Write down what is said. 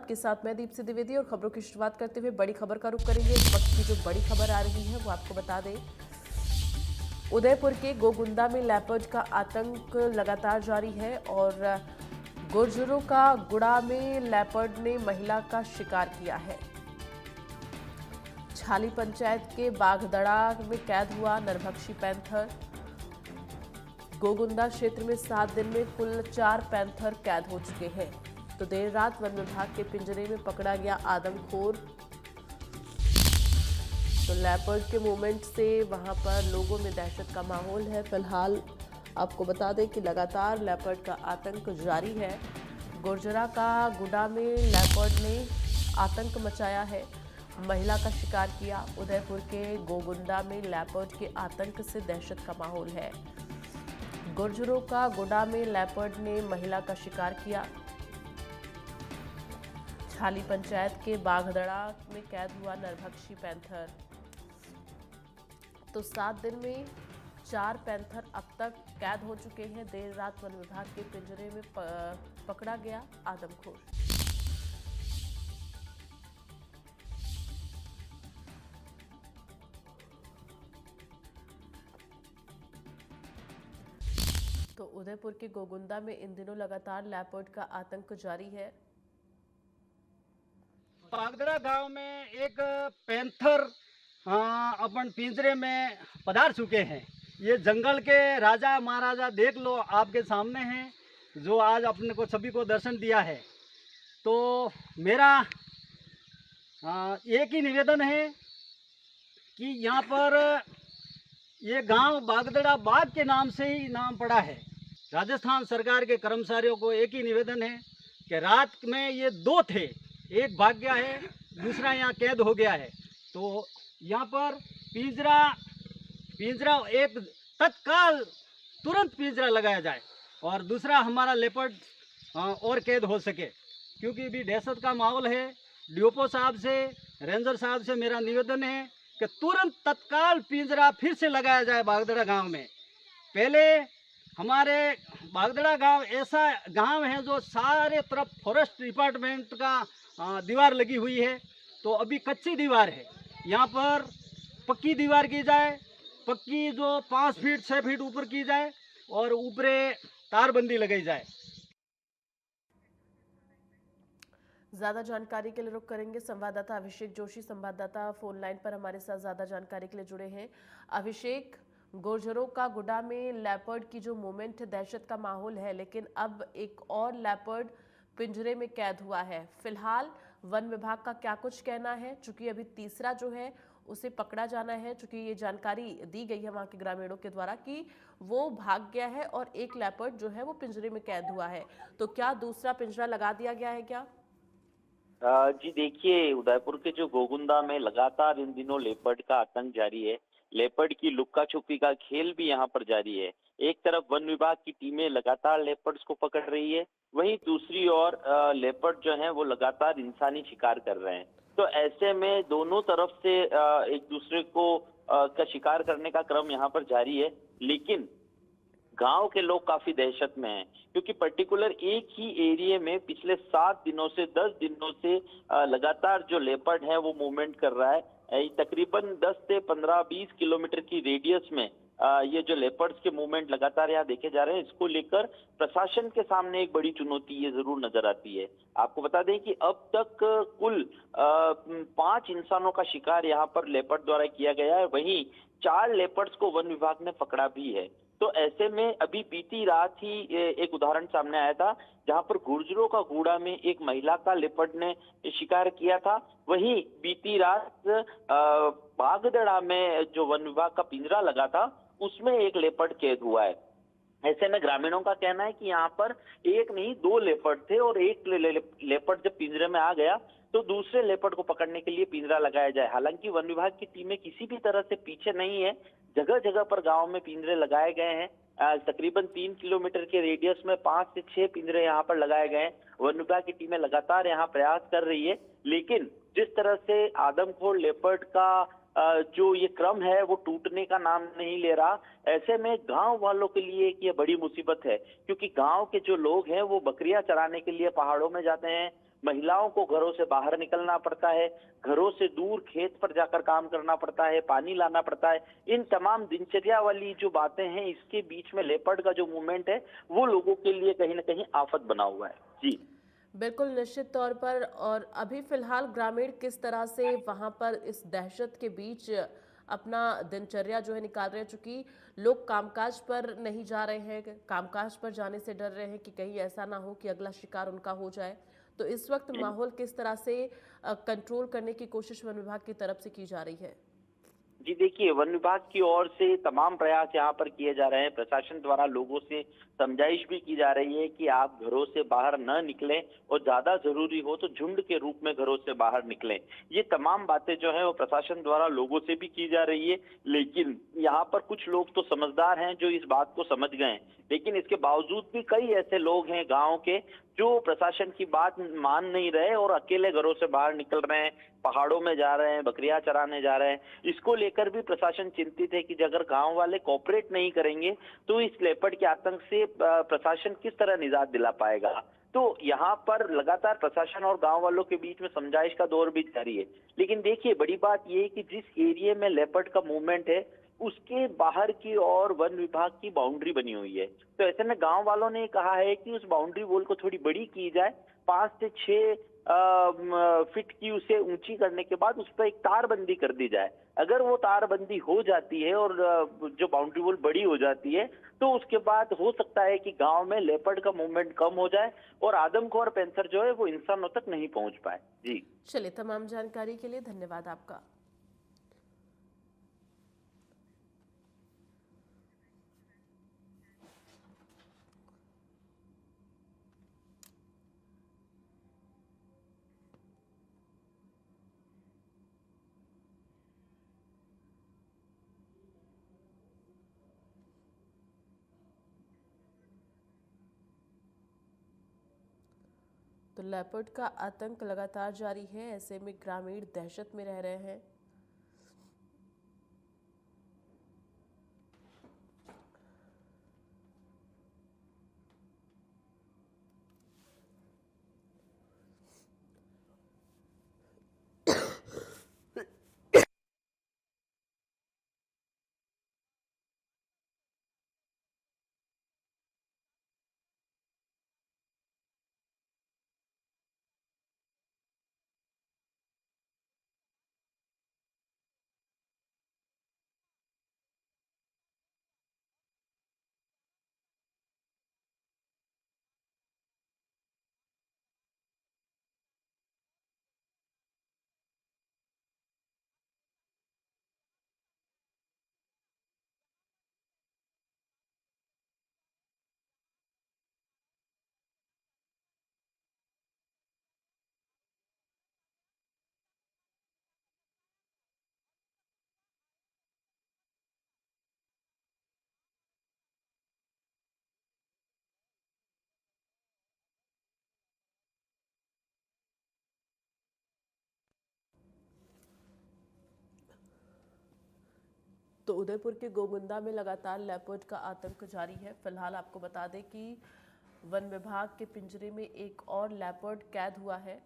आपके साथ मैं दीप्ति द्विवेदी और खबरों की शुरुआत करते हुए बड़ी खबर का रुख करेंगे। इस वक्त की जो बड़ी खबर आ रही है वो आपको बता दें। उदयपुर के गोगुंदा में लेपर्ड का आतंक लगातार जारी है और गुर्जरों का गुड़ा में लेपर्ड ने महिला का शिकार किया है। छाली पंचायत के बागदड़ा में कैद हुआ नरभक्षी पैंथर। गोगुंदा क्षेत्र में 7 दिन में कुल 4 पैंथर कैद हो चुके हैं। तो देर रात वन विभाग के पिंजरे में पकड़ा गया आदमखोर। तो लेपर्ड के मूवमेंट से वहां पर लोगों में दहशत का माहौल है। फिलहाल आपको बता दें कि लगातार लेपर्ड का आतंक जारी है। गुर्जरा का गुडा में लेपर्ड ने आतंक मचाया है, महिला का शिकार किया। उदयपुर के गोगुंदा में लेपर्ड के आतंक से दहशत का माहौल है। गुर्जरों का गुडा में लेपर्ड ने महिला का शिकार किया। छाली पंचायत के बागदड़ा में कैद हुआ नरभक्षी पैंथर। तो 7 दिन में 4 पैंथर अब तक कैद हो चुके हैं। देर रात वन विभाग के पिंजरे में पकड़ा गया आदमखोर। तो उदयपुर के गोगुंदा में इन दिनों लगातार लेपर्ड का आतंक जारी है। बागदरा गांव में एक पैंथर अपन पिंजरे में पधार चुके हैं। ये जंगल के राजा महाराजा देख लो, आपके सामने हैं, जो आज अपने को सभी को दर्शन दिया है। तो मेरा एक ही निवेदन है कि यहाँ पर ये गांव बागदड़ा बाग के नाम से ही नाम पड़ा है। राजस्थान सरकार के कर्मचारियों को एक ही निवेदन है कि रात में ये 2 थे, एक भाग गया है, दूसरा यहाँ कैद हो गया है। तो यहाँ पर पिंजरा एक तत्काल तुरंत पिंजरा लगाया जाए और दूसरा हमारा लेपर्ड और कैद हो सके, क्योंकि भी दहशत का माहौल है। डीओपो साहब से, रेंजर साहब से मेरा निवेदन है कि तुरंत तत्काल पिंजरा फिर से लगाया जाए बागदड़ा गांव में। पहले हमारे बागदड़ा गांव ऐसा गांव है जो सारे तरफ फॉरेस्ट डिपार्टमेंट का दीवार लगी हुई है। तो अभी कच्ची दीवार है, यहाँ पर पक्की दीवार की जाए, पक्की जो 5 फीट 6 फीट ऊपर की जाए और ऊपरे तारबंदी लगाई जाए। ज्यादा जानकारी के लिए रुख करेंगे संवाददाता अभिषेक जोशी। संवाददाता फोन लाइन पर हमारे साथ ज्यादा जानकारी के लिए जुड़े हैं। अभिषेक, गुर्जरों का गुडा में लेपर्ड की जो मूवमेंट है, दहशत का माहौल है, लेकिन अब एक और लेपर्ड पिंजरे में कैद हुआ है। फिलहाल वन विभाग का क्या कुछ कहना है, चूंकि अभी तीसरा जो है उसे पकड़ा जाना है, चूंकि ये जानकारी दी गई है वहां के ग्रामीणों के द्वारा कि वो भाग गया है और एक लेपर्ड जो है वो पिंजरे में कैद हुआ है। तो क्या दूसरा पिंजरा लगा दिया गया है क्या? जी देखिए, उदयपुर के जो गोगुंदा में लगातार इन दिनों लेपर्ड का आतंक जारी है। लेपर्ड की लुक्का छुपी का खेल भी यहाँ पर जारी है। एक तरफ वन विभाग की टीमें लगातार लेपर्ड्स को पकड़ रही है, वहीं दूसरी ओर लेपर्ड जो है वो लगातार इंसानी शिकार कर रहे हैं। तो ऐसे में दोनों तरफ से एक दूसरे को का शिकार करने का क्रम यहाँ पर जारी है। लेकिन गांव के लोग काफी दहशत में हैं, क्योंकि पर्टिकुलर एक ही एरिया में पिछले 7 दिनों से 10 दिनों से लगातार जो लेपर्ड है वो मूवमेंट कर रहा है। तकरीबन 10 से 15-20 किलोमीटर की रेडियस में ये जो लेपर्ड्स के मूवमेंट लगातार यहाँ देखे जा रहे हैं। इसको लेकर प्रशासन के सामने एक बड़ी चुनौती ये जरूर नजर आती है। आपको बता दें कि अब तक कुल 5 इंसानों का शिकार यहाँ पर लेपर्ड द्वारा किया गया है, वहीं 4 लेपर्ड्स को वन विभाग ने पकड़ा भी है। तो ऐसे में अभी बीती रात ही एक उदाहरण सामने आया था, जहां पर गुर्जरों का गुड़ा में एक महिला का लेपर्ड ने शिकार किया था। वहीं बीती रात बागदड़ा में जो वन विभाग का पिंजरा लगा था उसमें एक लेपर्ड कैद हुआ है। ऐसे में ग्रामीणों का कहना है कि यहाँ पर एक नहीं 2 लेपर्ड थे और एक लेपर्ड जब पिंजरे में आ गया तो दूसरे लेपर्ड को पकड़ने के लिए पिंजरा लगाया जाए। हालांकि वन विभाग की टीमें किसी भी तरह से पीछे नहीं है, जगह जगह पर गांव में पिंजरे लगाए गए हैं। तकरीबन 3 किलोमीटर के रेडियस में 5 से 6 पिंजरे यहाँ पर लगाए गए हैं। वन विभाग की टीमें लगातार यहाँ प्रयास कर रही है, लेकिन जिस तरह से आदमखोर लेपर्ड का जो ये क्रम है वो टूटने का नाम नहीं ले रहा। ऐसे में गांव वालों के लिए ये बड़ी मुसीबत है, क्योंकि गांव के जो लोग हैं वो बकरियां चराने के लिए पहाड़ों में जाते हैं, महिलाओं को घरों से बाहर निकलना पड़ता है, घरों से दूर खेत पर जाकर काम करना पड़ता है, पानी लाना पड़ता है। इन तमाम दिनचर्या वाली जो बातें हैं, इसके बीच में लेपर्ड का जो मूवमेंट है, वो लोगों के लिए कहीं ना कहीं आफत बना हुआ है। जी। बिल्कुल, निश्चित तौर पर। और अभी फिलहाल ग्रामीण किस तरह से वहां पर इस दहशत के बीच अपना दिनचर्या जो है निकाल रहे हैं, चूंकि लोग कामकाज पर नहीं जा रहे हैं, कामकाज पर जाने से डर रहे हैं कि कहीं ऐसा ना हो कि अगला शिकार उनका हो जाए, तो इस वक्त माहौल किस तरह से कंट्रोल करने की कोशिश वन विभाग की तरफ से की जा रही है? जी देखिए, वन विभाग की ओर से तमाम प्रयास यहाँ पर किए जा रहे हैं। प्रशासन द्वारा लोगों से समझाइश भी की जा रही है कि आप घरों से बाहर न निकलें और ज्यादा जरूरी हो तो झुंड के रूप में घरों से बाहर निकलें। ये तमाम बातें जो है वो प्रशासन द्वारा लोगों से भी की जा रही है, लेकिन यहाँ पर कुछ लोग तो समझदार हैं जो इस बात को समझ गए हैं, लेकिन इसके बावजूद भी कई ऐसे लोग हैं गाँव के जो प्रशासन की बात मान नहीं रहे और अकेले घरों से बाहर निकल रहे हैं, पहाड़ों में जा रहे हैं, बकरियां चराने जा रहे हैं। इसको लेकर भी प्रशासन चिंतित है कि अगर गांव वाले कोऑपरेट नहीं करेंगे तो इस लेपर्ड के आतंक से प्रशासन किस तरह निजात दिला पाएगा। तो यहाँ पर लगातार प्रशासन और गांव वालों के बीच में समझाइश का दौर भी जारी है। लेकिन देखिए, बड़ी बात यह है कि जिस एरिया में लेपर्ड का मूवमेंट है उसके बाहर की ओर वन विभाग की बाउंड्री बनी हुई है। तो ऐसे में गांव वालों ने कहा है कि उस बाउंड्री वॉल को थोड़ी बड़ी की जाए, 5 से 6 फीट की उसे ऊंची करने के बाद उस पर एक तारबंदी कर दी जाए। अगर वो तारबंदी हो जाती है और जो बाउंड्री वॉल बड़ी हो जाती है तो उसके बाद हो सकता है कि गांव में लेपर्ड का मूवमेंट कम हो जाए और आदमखोर पैंथर जो है वो इंसानों तक नहीं पहुंच पाए। जी चलिए, तमाम जानकारी के लिए धन्यवाद आपका। तो लेपर्ड का आतंक लगातार जारी है, ऐसे में ग्रामीण दहशत में रह रहे हैं। तो उदयपुर के गोगुंदा में लगातार लेपर्ड का आतंक जारी है। फिलहाल आपको बता दें कि वन विभाग के पिंजरे में एक और लेपर्ड कैद हुआ है।